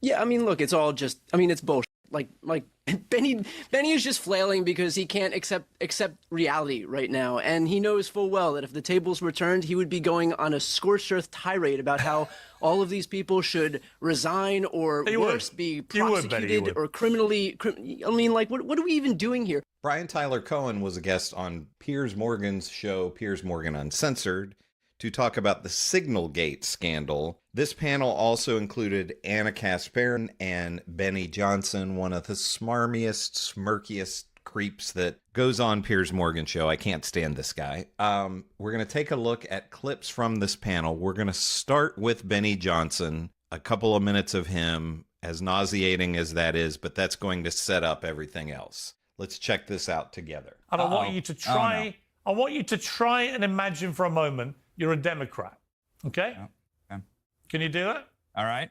Yeah, I mean, look, it's all just, I mean, it's bullshit. Like Benny is just flailing because he can't accept reality right now, and he knows full well that if the tables were turned, he would be going on a scorched earth tirade about how all of these people should resign or worse, be prosecuted or criminally. I mean, like, what are we even doing here? Brian Tyler Cohen was a guest on Piers Morgan's show, Piers Morgan Uncensored, to talk about the Signalgate scandal. This panel also included Anna Kasparin and Benny Johnson, one of the smarmiest, smirkiest creeps that goes on Piers Morgan show. I can't stand this guy. We're going to take a look at clips from this panel. We're going to start with Benny Johnson, a couple of minutes of him, as nauseating as that is, but that's going to set up everything else. Let's check this out together. And I want you to try. I want you to try and imagine for a moment you're a Democrat. Okay? Okay. Can you do that? All right.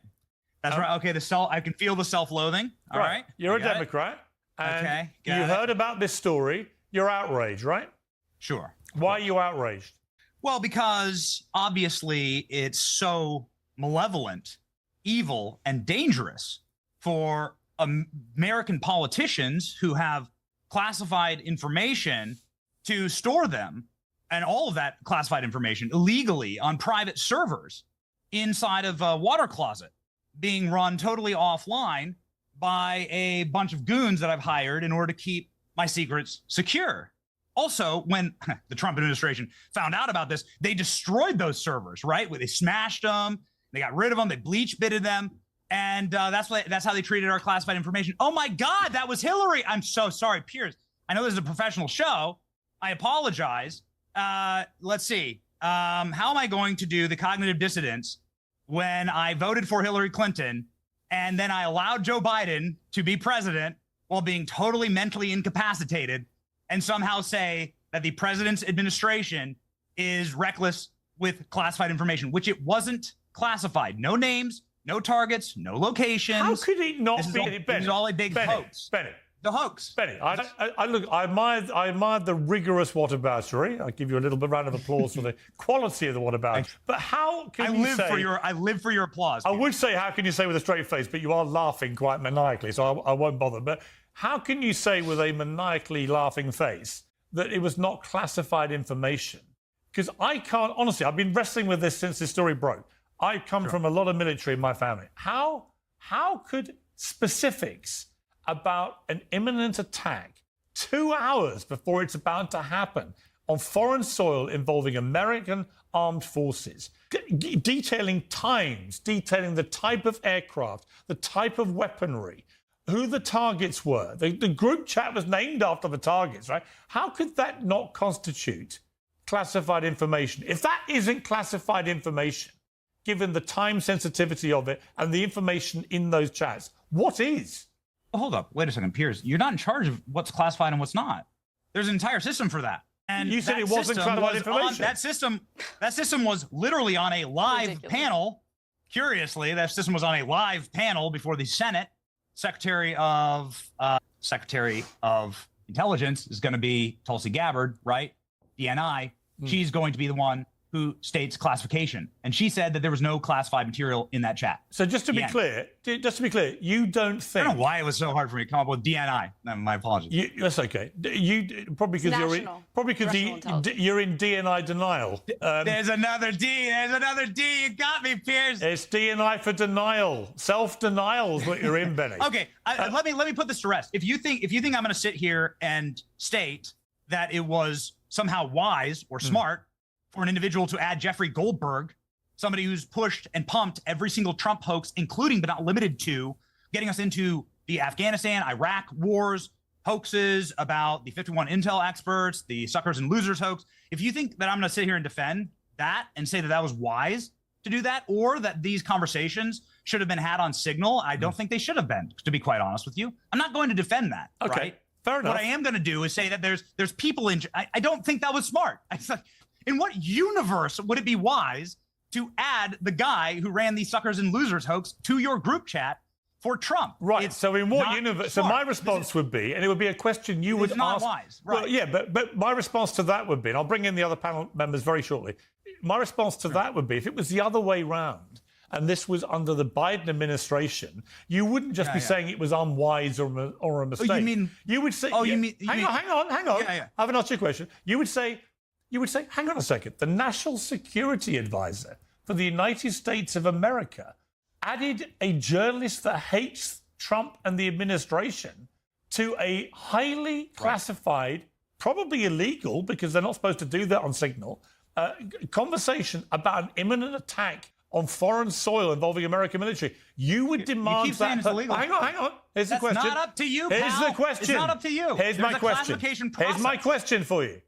That's right. Okay, I can feel the self-loathing. All right. You're a Democrat. And okay. You heard about this story. You're outraged, right? Sure. Why are you outraged? Well, because obviously it's so malevolent, evil, and dangerous for American politicians who have classified information to store them, and all of that classified information illegally on private servers inside of a water closet being run totally offline by a bunch of goons that I've hired in order to keep my secrets secure. Also, when the Trump administration found out about this, they destroyed those servers, right? They smashed them, they got rid of them, they bleach bitted them, and that's how they treated our classified information. Oh my God, that was Hillary. I'm so sorry, Piers. I know this is a professional show. I apologize. Let's see. How am I going to do the cognitive dissonance when I voted for Hillary Clinton and then I allowed Joe Biden to be president while being totally mentally incapacitated and somehow say that the president's administration is reckless with classified information, which it wasn't classified. No names, no targets, no locations. How could it not be? This is all a big hoax. Benny. The hoax. Benny, I admire the rigorous whataboutery. I give you a little bit round of applause for the quality of the whataboutery. But how can you say... I live for your applause. I would say, how can you say with a straight face, but you are laughing quite maniacally, so I won't bother. But how can you say with a maniacally laughing face that it was not classified information? Because I can't... Honestly, I've been wrestling with this since this story broke. I come from a lot of military in my family. How could specifics about an imminent attack 2 hours before it's about to happen on foreign soil involving American armed forces, detailing times, detailing the type of aircraft, the type of weaponry, who the targets were. The group chat was named after the targets, right? How could that not constitute classified information? If that isn't classified information, given the time sensitivity of it and the information in those chats, what is? Well, hold up. Wait a second, Piers. You're not in charge of what's classified and what's not. There's an entire system for that. And you said it wasn't classified information. That system was literally on a live panel. Curiously, that system was on a live panel before the Senate. Secretary of Intelligence is going to be Tulsi Gabbard, right? DNI. She's going to be the one who states classification, and she said that there was no classified material in that chat. So just to be clear, you don't think... I don't know why it was so hard for me to come up with DNI. My apologies. That's okay. Probably because you're in DNI denial. There's another D. There's another D. You got me, Piers. It's DNI for denial. Self-denial is what you're in, Benny. Okay, let me put this to rest. If you think I'm going to sit here and state that it was somehow wise or smart for an individual to add Jeffrey Goldberg, somebody who's pushed and pumped every single Trump hoax, including but not limited to getting us into the Afghanistan, Iraq wars, hoaxes about the 51 intel experts, the suckers and losers hoax. If you think that I'm going to sit here and defend that and say that that was wise to do that, or that these conversations should have been had on Signal, I don't think they should have been, to be quite honest with you. I'm not going to defend that, right? Fair enough. What I am going to do is say that there's people in... I don't think that was smart. In what universe would it be wise to add the guy who ran the suckers and losers hoax to your group chat for Trump? Right. So in what universe? So my response would be, and it would be a question you would ask. Not wise. Right. Well, yeah, but my response to that would be, and I'll bring in the other panel members very shortly. My response to that would be, if it was the other way round, and this was under the Biden administration, you wouldn't just be saying it was unwise or a mistake. Oh, you mean? You would say. Oh, yeah, you mean? Hang on. Yeah. I haven't asked you a question. You would say, hang on a second. The National Security Advisor for the United States of America added a journalist that hates Trump and the administration to a highly classified, probably illegal, because they're not supposed to do that on Signal, conversation about an imminent attack on foreign soil involving American military. You would demand keep saying it's illegal. Hang on. Here's the question. It's not up to you, Here's pal. the question. It's not up to you. Here's my question. Here's my question for you.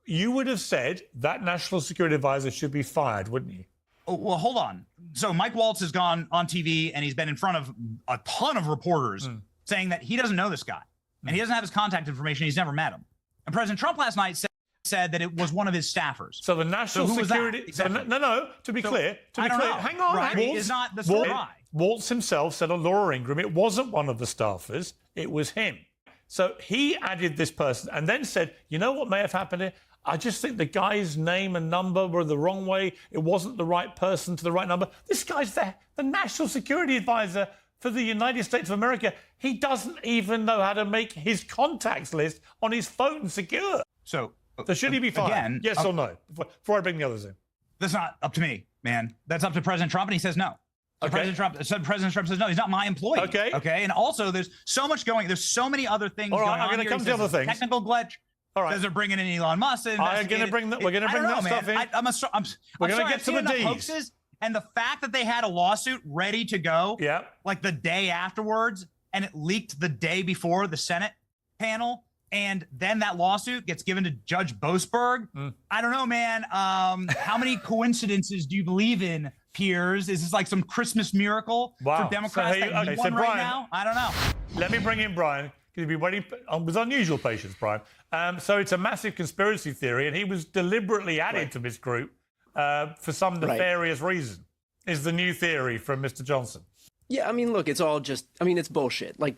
You would have said that National Security Advisor should be fired, wouldn't you? Oh, well, hold on. So Mike Waltz has gone on TV and he's been in front of a ton of reporters saying that he doesn't know this guy and he doesn't have his contact information. He's never met him. And President Trump last night said that it was one of his staffers. So the National Security... Exactly. No, to be clear. Hang on. Right. It's not the story. Waltz himself said on Laura Ingraham it wasn't one of the staffers, it was him. So he added this person and then said, you know what may have happened here? I just think the guy's name and number were the wrong way. It wasn't the right person to the right number. This guy's the National Security Advisor for the United States of America. He doesn't even know how to make his contacts list on his phone secure. So should he be fired? Again, yes or no? Before I bring the others in. That's not up to me, man. That's up to President Trump, and he says no. So Okay. President Trump says no. He's not my employee. Okay. And also, there's so much going. There's so many other things All right, going on. I'm going to come to other things. Technical glitch. All right. Says they're bringing in Elon Musk. We're going to bring that stuff in. We're going to get to the D's. Hoaxes, and the fact that they had a lawsuit ready to go, like the day afterwards, and it leaked the day before the Senate panel, and then that lawsuit gets given to Judge Boasberg. I don't know, man. How many coincidences do you believe in, Piers? Is this like some Christmas miracle for Democrats that you won right now? I don't know. Let me bring in Brian. He'd be waiting with unusual patience, Brian. So it's a massive conspiracy theory, and he was deliberately added to this group for some nefarious reason, is the new theory from Mr. Johnson. Yeah, I mean, look, it's all just, I mean, it's bullshit. Like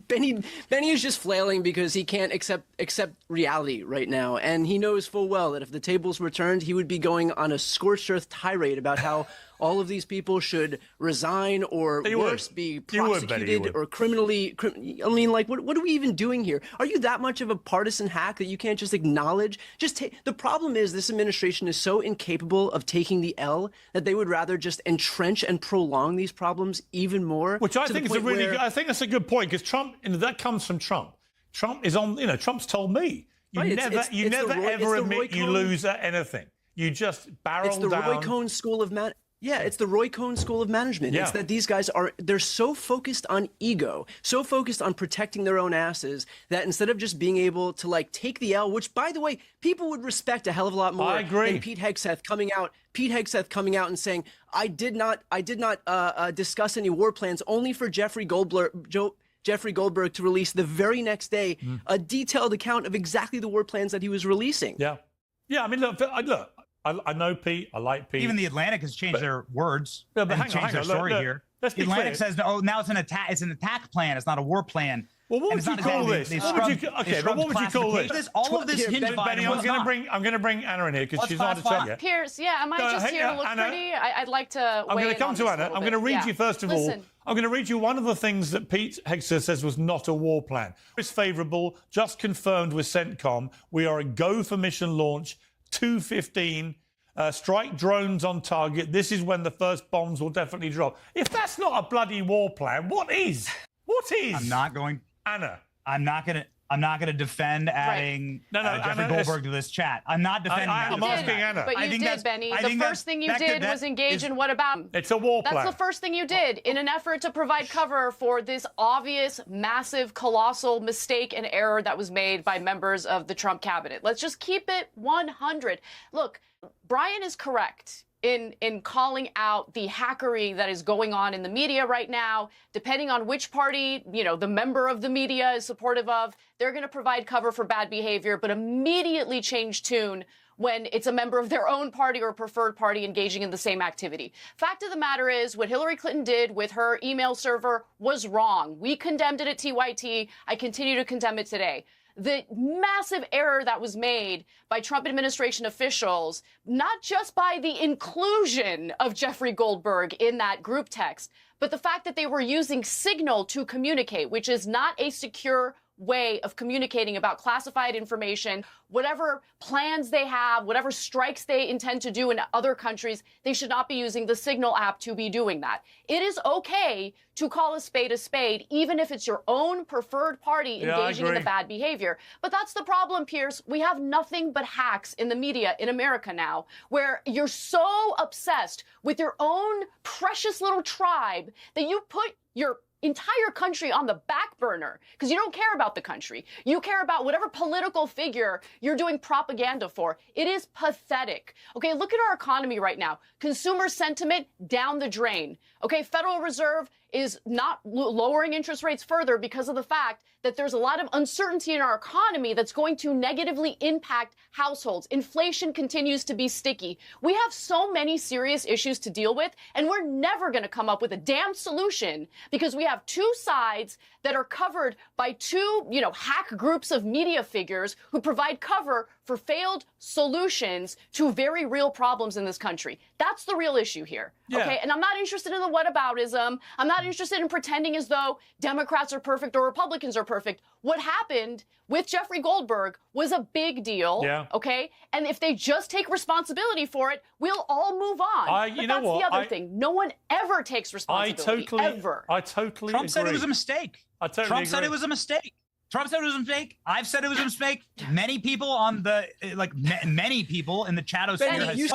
Benny is just flailing because he can't accept reality right now. And he knows full well that if the tables were turned, he would be going on a scorched earth tirade about how all of these people should resign or worse, be prosecuted or criminally. I mean, like, what are we even doing here? Are you that much of a partisan hack that you can't just acknowledge? The problem is this administration is so incapable of taking the L that they would rather just entrench and prolong these problems even more. Which I think is I think that's a good point, because Trump, that comes from Trump. Trump is on, Trump's told me, you never ever admit you lose at anything. You just barrel down. It's the Roy Cohen School of it's the Roy Cohen School of Management. It's that these guys they're so focused on ego, so focused on protecting their own asses, that instead of just being able to take the L, which by the way, people would respect a hell of a lot more than Pete Hegseth coming out and saying, I did not discuss any war plans, only for Jeffrey Goldberg to release the very next day a detailed account of exactly the war plans that he was releasing. Yeah. I mean, look, I know Pete. I like Pete. Even the Atlantic has changed their words and changed their story here. The Atlantic says, "Oh, now it's an attack. It's an attack plan. It's not a war plan." Well, what would you call this? What would you call this? All of this hinged by Benny, I'm going to bring Anna in here because she's not a chat yet. Piers, am I just here to look pretty? I'd like to. I'm going to come to Anna. I'm going to read you first of all. I'm going to read you one of the things that Pete Hegseth says was not a war plan. It's favourable, just confirmed with CENTCOM. We are a go for mission launch. 2:15. Strike drones on target. This is when the first bombs will definitely drop. If that's not a bloody war plan, what is? What is? I'm not going. Anna. I'm not going to defend adding Jeffrey Goldberg to this chat. I'm not defending. I'm asking Anna. But you did, Benny. The first thing you did was engage in what about? It's a war plan. That's the first thing you did in an effort to provide cover for this obvious, massive, colossal mistake and error that was made by members of the Trump cabinet. Let's just keep it 100. Look, Brian is correct in calling out the hackery that is going on in the media right now. Depending on which party, the member of the media is supportive of, they're going to provide cover for bad behavior, but immediately change tune when it's a member of their own party or preferred party engaging in the same activity. Fact of the matter is, what Hillary Clinton did with her email server was wrong. We condemned it at TYT. I continue to condemn it today. the massive error that was made by Trump administration officials, not just by the inclusion of Jeffrey Goldberg in that group text, but the fact that they were using Signal to communicate, which is not a secure way of communicating about classified information. Whatever plans they have, whatever strikes they intend to do in other countries, they should not be using the Signal app to be doing that. It is okay to call a spade, even if it's your own preferred party engaging in the bad behavior. But that's the problem, Piers. We have nothing but hacks in the media in America now, where you're so obsessed with your own precious little tribe that you put your entire country on the back burner because you don't care about the country. You care about whatever political figure you're doing propaganda for. It is pathetic. Okay, look at our economy right now. Consumer sentiment down the drain. Okay, Federal Reserve is not lowering interest rates further because of the fact that there's a lot of uncertainty in our economy that's going to negatively impact households. Inflation continues to be sticky. We have so many serious issues to deal with, and we're never going to come up with a damn solution because we have two sides that are covered by two, hack groups of media figures who provide cover for failed solutions to very real problems in this country. That's the real issue here. Yeah. Okay, and I'm not interested in the whataboutism. I'm not interested in pretending as though Democrats are perfect or Republicans are perfect. What happened with Jeffrey Goldberg was a big deal. Yeah. Okay, and if they just take responsibility for it, we'll all move on. But that's the other thing. No one ever takes responsibility. Ever. I totally Trump agree. said it was a mistake. Trump said it was a mistake. Trump said it was a mistake. I've said it was a mistake. Many people on the many people in the chatosphere. You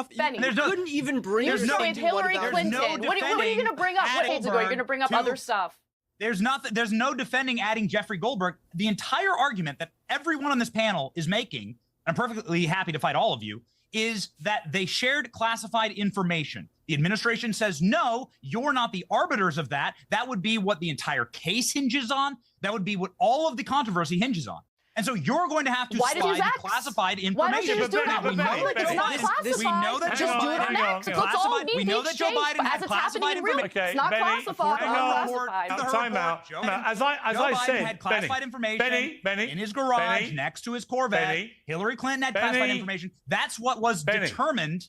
couldn't even bring. You're with Hillary Clinton. What are you going to bring up? What holds ago? You're going to bring up other stuff. There's no defending adding Jeffrey Goldberg. The entire argument that everyone on this panel is making, and I'm perfectly happy to fight all of you, is that they shared classified information. The administration says, no, you're not the arbiters of that. That would be what the entire case hinges on. That would be what all of the controversy hinges on. And so you're going to have to slide the classified information. Why don't you just do it out in public? It's not classified. We know that just do it on X. Let's all meet we know that Joe Biden had classified information. It's not classified. Time out. As I said, had classified information in his garage next to his Corvette. Hillary Clinton had classified information. That's what was determined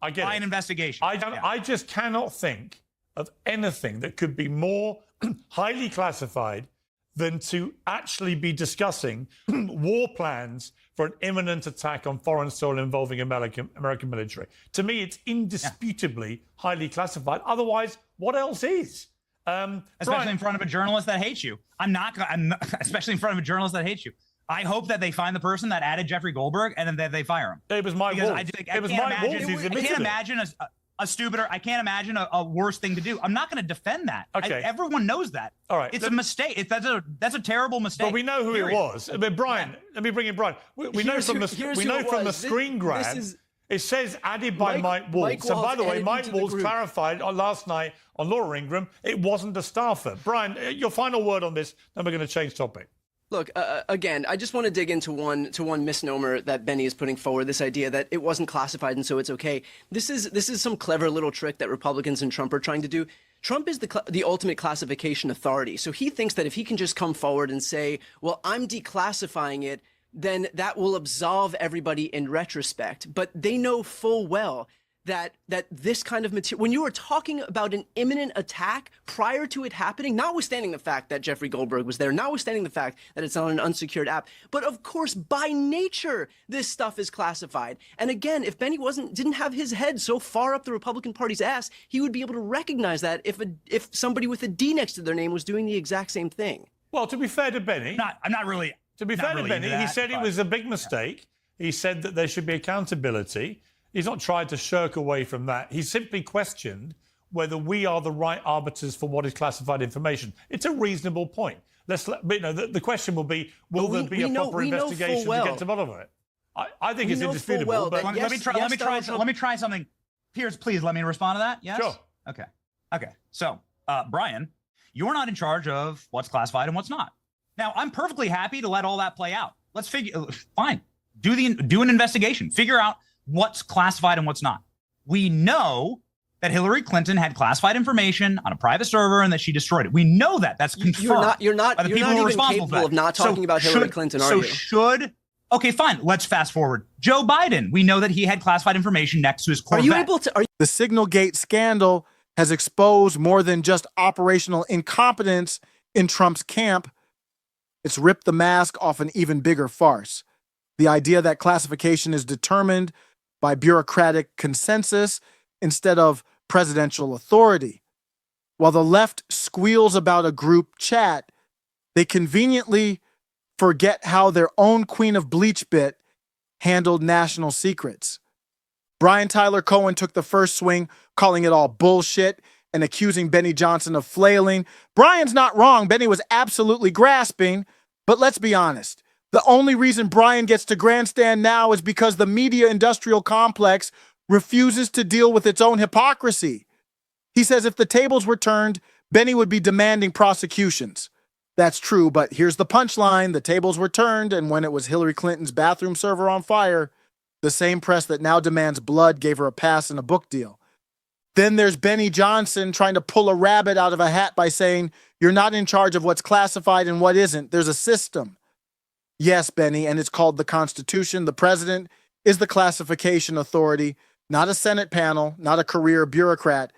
I get by an investigation. I just cannot think of anything that could be more highly classified than to actually be discussing war plans for an imminent attack on foreign soil involving American military. To me, it's indisputably highly classified. Otherwise, what else is? Especially in front of a journalist that hates you. Especially in front of a journalist that hates you. I hope that they find the person that added Jeffrey Goldberg and then that they fire him. It was Mike Wolf. I can't imagine a stupider. I can't imagine a worse thing to do. I'm not going to defend that. Okay. Everyone knows that. All right. It's a mistake. That's a terrible mistake. But we know who it was. I mean, Brian, let me bring in Brian. We know from the screen grab. It says added by Mike Waltz. And by the way, Mike Waltz clarified last night on Laura Ingraham, it wasn't a staffer. Brian, your final word on this, then we're going to change topic. Look, again, I just want to dig into one misnomer that Benny is putting forward, this idea that it wasn't classified and so it's okay. This is some clever little trick that Republicans and Trump are trying to do. Trump is the ultimate classification authority. So he thinks that if he can just come forward and say, well, I'm declassifying it, then that will absolve everybody in retrospect. But they know full well that this kind of material, when you are talking about an imminent attack prior to it happening, notwithstanding the fact that Jeffrey Goldberg was there, notwithstanding the fact that it's on an unsecured app, but of course, by nature, this stuff is classified. And again, if Benny didn't have his head so far up the Republican Party's ass, he would be able to recognize that if somebody with a D next to their name was doing the exact same thing. Well, to be fair to Benny, I'm not really. To be fair to Benny, he said it was a big mistake. Yeah. He said that there should be accountability. He's not tried to shirk away from that. He simply questioned whether we are the right arbiters for what is classified information. It's a reasonable point. The question will be, will there be a proper investigation to get to the bottom of it? I think it's indisputable. But let me try something. Piers, please let me respond to that. Yes? Sure. Okay. So, Brian, you're not in charge of what's classified and what's not. Now, I'm perfectly happy to let all that play out. Fine. Do an investigation. Figure out what's classified and what's not. We know that Hillary Clinton had classified information on a private server and that she destroyed it. We know that. That's confirmed. You're not by the you're people not who are even responsible for capable that. of not talking about Hillary Clinton, are you? Okay, fine. Let's fast forward. Joe Biden. We know that he had classified information next to his Corvette. Are you able to? The Signalgate scandal has exposed more than just operational incompetence in Trump's camp. It's ripped the mask off an even bigger farce. The idea that classification is determined by bureaucratic consensus instead of presidential authority. While the left squeals about a group chat, they conveniently forget how their own Queen of Bleachbit handled national secrets. Brian Tyler Cohen took the first swing, calling it all bullshit and accusing Benny Johnson of flailing. Brian's not wrong. Benny was absolutely grasping. But let's be honest. The only reason Brian gets to grandstand now is because the media industrial complex refuses to deal with its own hypocrisy. He says if the tables were turned, Benny would be demanding prosecutions. That's true, but here's the punchline. The tables were turned, and when it was Hillary Clinton's bathroom server on fire, the same press that now demands blood gave her a pass and a book deal. Then there's Benny Johnson trying to pull a rabbit out of a hat by saying, you're not in charge of what's classified and what isn't. There's a system. Yes, Benny, and it's called the Constitution. The president is the classification authority, not a Senate panel, not a career bureaucrat.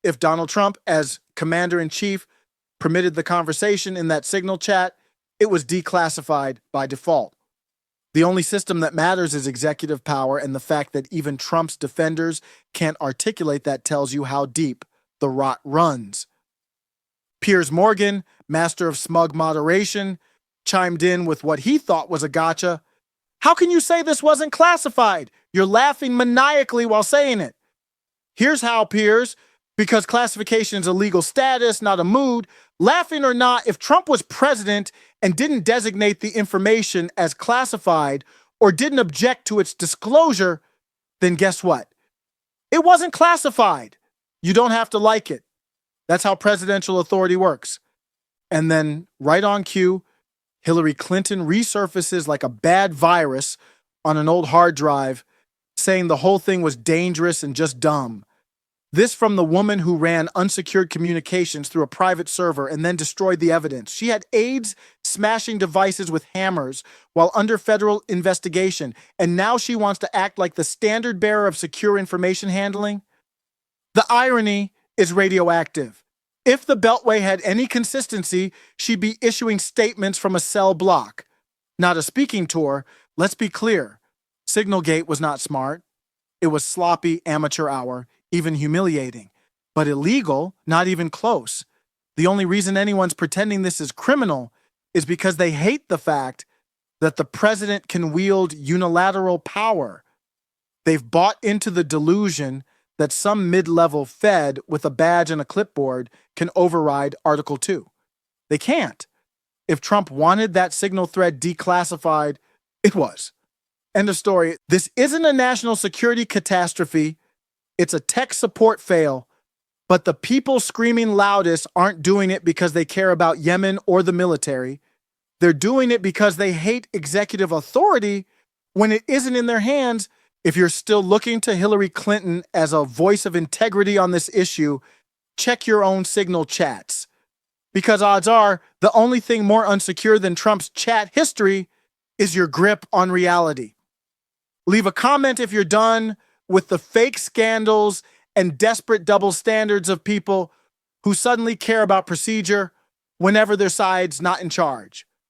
If Donald Trump, as commander-in-chief, permitted the conversation in that Signal chat, it was declassified by default. The only system that matters is executive power, and the fact that even Trump's defenders can't articulate that tells you how deep the rot runs. Piers Morgan, master of smug moderation, chimed in with what he thought was a gotcha. How can you say this wasn't classified? You're laughing maniacally while saying it. Here's how, Piers. Because classification is a legal status, not a mood. Laughing or not, if Trump was president and didn't designate the information as classified or didn't object to its disclosure, then guess what? It wasn't classified. You don't have to like it. That's how presidential authority works. And then, right on cue, Hillary Clinton resurfaces like a bad virus on an old hard drive, saying the whole thing was dangerous and just dumb. This from the woman who ran unsecured communications through a private server and then destroyed the evidence. She had aides smashing devices with hammers while under federal investigation, and now she wants to act like the standard bearer of secure information handling? The irony is radioactive. If the Beltway had any consistency, she'd be issuing statements from a cell block. Not a speaking tour. Let's be clear. Signalgate was not smart. It was sloppy amateur hour, even humiliating. But illegal, not even close. The only reason anyone's pretending this is criminal is because they hate the fact that the president can wield unilateral power. They've bought into the delusion that some mid-level Fed with a badge and a clipboard can override Article 2. They can't. If Trump wanted that signal thread declassified, it was. End of story. This isn't a national security catastrophe. It's a tech support fail. But the people screaming loudest aren't doing it because they care about Yemen or the military. They're doing it because they hate executive authority when it isn't in their hands. If you're still looking to Hillary Clinton as a voice of integrity on this issue, check your own Signal chats. Because odds are, the only thing more unsecure than Trump's chat history is your grip on reality. Leave a comment if you're done with the fake scandals and desperate double standards of people who suddenly care about procedure whenever their side's not in charge.